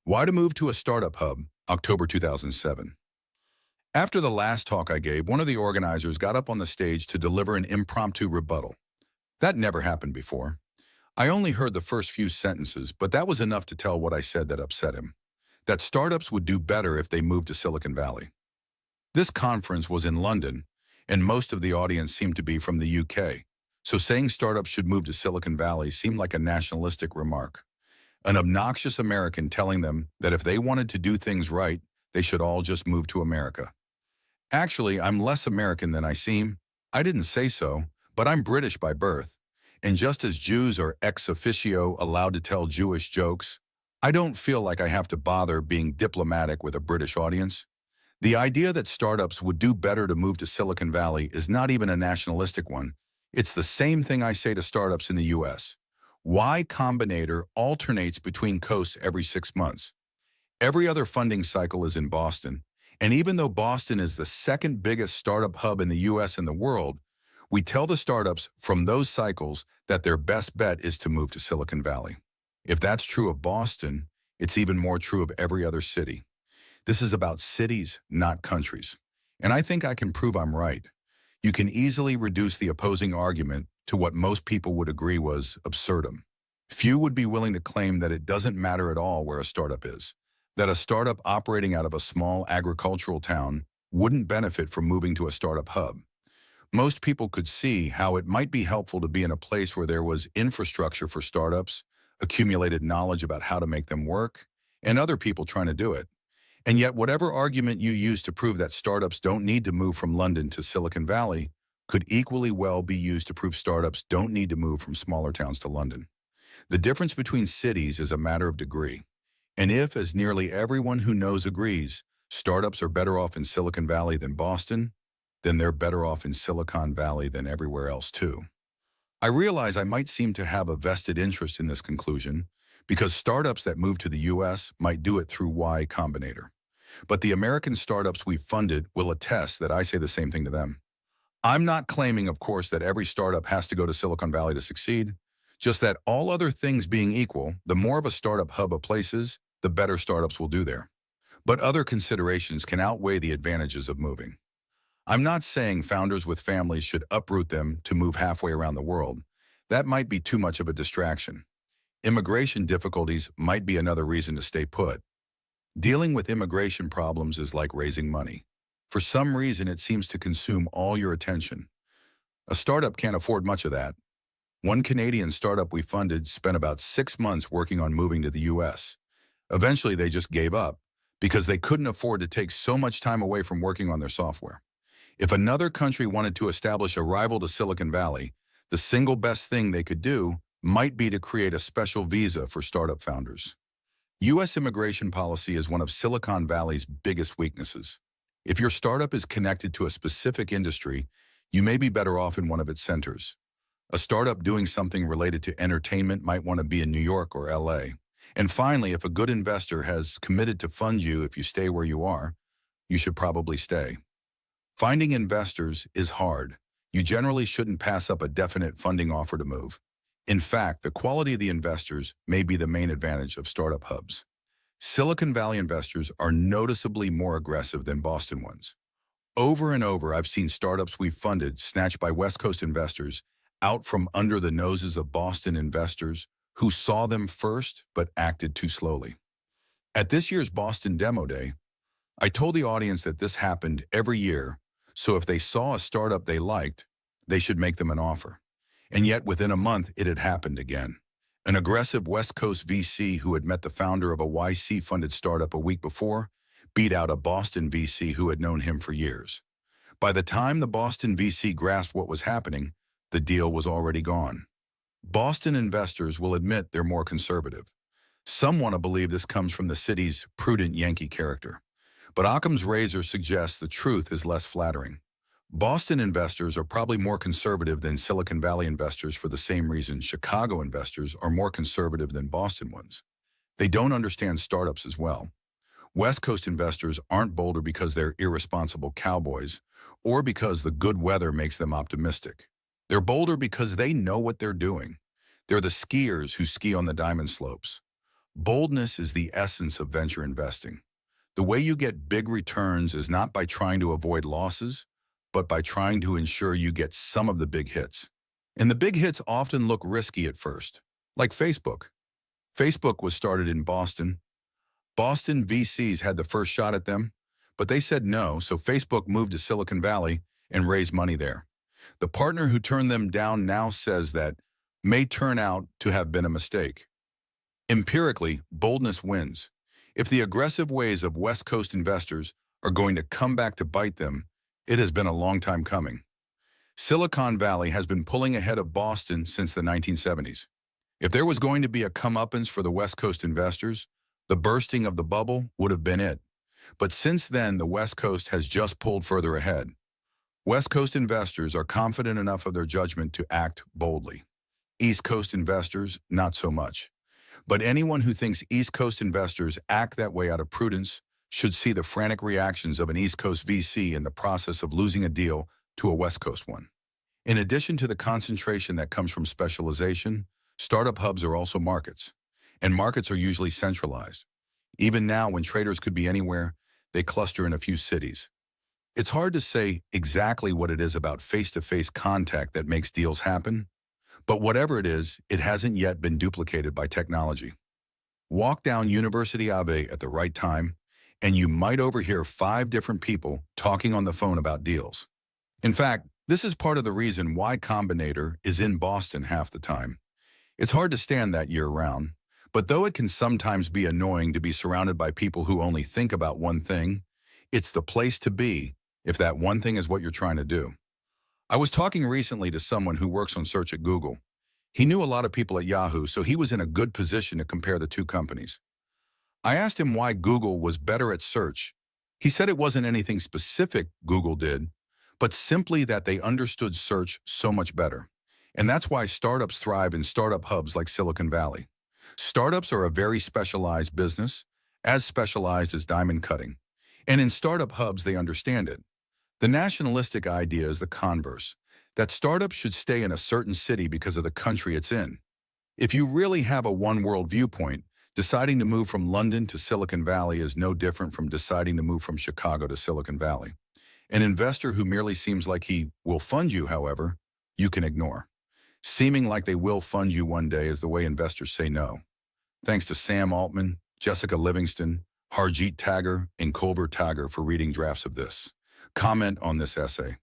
Why to Move to a Startup Hub, October 2007. After the last talk I gave, one of the organizers got up on the stage to deliver an impromptu rebuttal. That never happened before. I only heard the first few sentences, but that was enough to tell what I said that upset him. That startups would do better if they moved to Silicon Valley. This conference was in London, and most of the audience seemed to be from the UK. So saying startups should move to Silicon Valley seemed like a nationalistic remark. An obnoxious American telling them that if they wanted to do things right, they should all just move to America. Actually, I'm less American than I seem. I didn't say so, but I'm British by birth. And just as Jews are ex officio allowed to tell Jewish jokes, I don't feel like I have to bother being diplomatic with a British audience. The idea that startups would do better to move to Silicon Valley is not even a nationalistic one. It's the same thing I say to startups in the US. Y Combinator alternates between coasts every 6 months. Every other funding cycle is in Boston, and even though Boston is the second biggest startup hub in the US and the world, we tell the startups from those cycles that their best bet is to move to Silicon Valley. If that's true of Boston, it's even more true of every other city. This is about cities, not countries. And I think I can prove I'm right. You can easily reduce the opposing argument to what most people would agree was absurdum. Few would be willing to claim that it doesn't matter at all where a startup is, that a startup operating out of a small agricultural town wouldn't benefit from moving to a startup hub. Most people could see how it might be helpful to be in a place where there was infrastructure for startups, accumulated knowledge about how to make them work, and other people trying to do it. And yet, whatever argument you use to prove that startups don't need to move from London to Silicon Valley could equally well be used to prove startups don't need to move from smaller towns to London. The difference between cities is a matter of degree. And if, as nearly everyone who knows agrees, startups are better off in Silicon Valley than Boston, then they're better off in Silicon Valley than everywhere else too. I realize I might seem to have a vested interest in this conclusion because startups that move to the US might do it through Y Combinator. But the American startups we've funded will attest that I say the same thing to them. I'm not claiming, of course, that every startup has to go to Silicon Valley to succeed, just that all other things being equal, the more of a startup hub of places, the better startups will do there. But other considerations can outweigh the advantages of moving. I'm not saying founders with families should uproot them to move halfway around the world. That might be too much of a distraction. Immigration difficulties might be another reason to stay put. Dealing with immigration problems is like raising money. For some reason, it seems to consume all your attention. A startup can't afford much of that. One Canadian startup we funded spent about 6 months working on moving to the US. Eventually, they just gave up because they couldn't afford to take so much time away from working on their software. If another country wanted to establish a rival to Silicon Valley, the single best thing they could do might be to create a special visa for startup founders. US immigration policy is one of Silicon Valley's biggest weaknesses. If your startup is connected to a specific industry, you may be better off in one of its centers. A startup doing something related to entertainment might want to be in New York or LA. And finally, if a good investor has committed to fund you if you stay where you are, you should probably stay. Finding investors is hard. You generally shouldn't pass up a definite funding offer to move. In fact, the quality of the investors may be the main advantage of startup hubs. Silicon Valley investors are noticeably more aggressive than Boston ones. Over and over, I've seen startups we've funded snatched by West Coast investors out from under the noses of Boston investors who saw them first but acted too slowly. At this year's Boston Demo Day, I told the audience that this happened every year, so if they saw a startup they liked, they should make them an offer. And yet within a month, it had happened again. An aggressive West Coast VC who had met the founder of a YC-funded startup a week before beat out a Boston VC who had known him for years. By the time the Boston VC grasped what was happening, the deal was already gone. Boston investors will admit they're more conservative. Some want to believe this comes from the city's prudent Yankee character. But Occam's razor suggests the truth is less flattering. Boston investors are probably more conservative than Silicon Valley investors for the same reason Chicago investors are more conservative than Boston ones. They don't understand startups as well. West Coast investors aren't bolder because they're irresponsible cowboys or because the good weather makes them optimistic. They're bolder because they know what they're doing. They're the skiers who ski on the diamond slopes. Boldness is the essence of venture investing. The way you get big returns is not by trying to avoid losses, but by trying to ensure you get some of the big hits. And the big hits often look risky at first, like Facebook. Facebook was started in Boston. Boston VCs had the first shot at them, but they said no, so Facebook moved to Silicon Valley and raised money there. The partner who turned them down now says that may turn out to have been a mistake. Empirically, boldness wins. If the aggressive ways of West Coast investors are going to come back to bite them, it has been a long time coming. Silicon Valley has been pulling ahead of Boston since the 1970s. If there was going to be a comeuppance for the West Coast investors, the bursting of the bubble would have been it. But since then, the West Coast has just pulled further ahead. West Coast investors are confident enough of their judgment to act boldly. East Coast investors, not so much. But anyone who thinks East Coast investors act that way out of prudence should see the frantic reactions of an East Coast VC in the process of losing a deal to a West Coast one. In addition to the concentration that comes from specialization, startup hubs are also markets, and markets are usually centralized. Even now, when traders could be anywhere, they cluster in a few cities. It's hard to say exactly what it is about face-to-face contact that makes deals happen, but whatever it is, it hasn't yet been duplicated by technology. Walk down University Ave at the right time, and you might overhear 5 different people talking on the phone about deals. In fact, this is part of the reason Y Combinator is in Boston half the time. It's hard to stand that year-round, but though it can sometimes be annoying to be surrounded by people who only think about one thing, it's the place to be if that one thing is what you're trying to do. I was talking recently to someone who works on search at Google. He knew a lot of people at Yahoo, so he was in a good position to compare the two companies. I asked him why Google was better at search. He said it wasn't anything specific Google did, but simply that they understood search so much better. And that's why startups thrive in startup hubs like Silicon Valley. Startups are a very specialized business, as specialized as diamond cutting. And in startup hubs, they understand it. The nationalistic idea is the converse, that startups should stay in a certain city because of the country it's in. If you really have a one-world viewpoint, deciding to move from London to Silicon Valley is no different from deciding to move from Chicago to Silicon Valley. An investor who merely seems like he will fund you, however, you can ignore. Seeming like they will fund you one day is the way investors say no. Thanks to Sam Altman, Jessica Livingston, Harjeet Tagore, and Culver Tagore for reading drafts of this. Comment on this essay.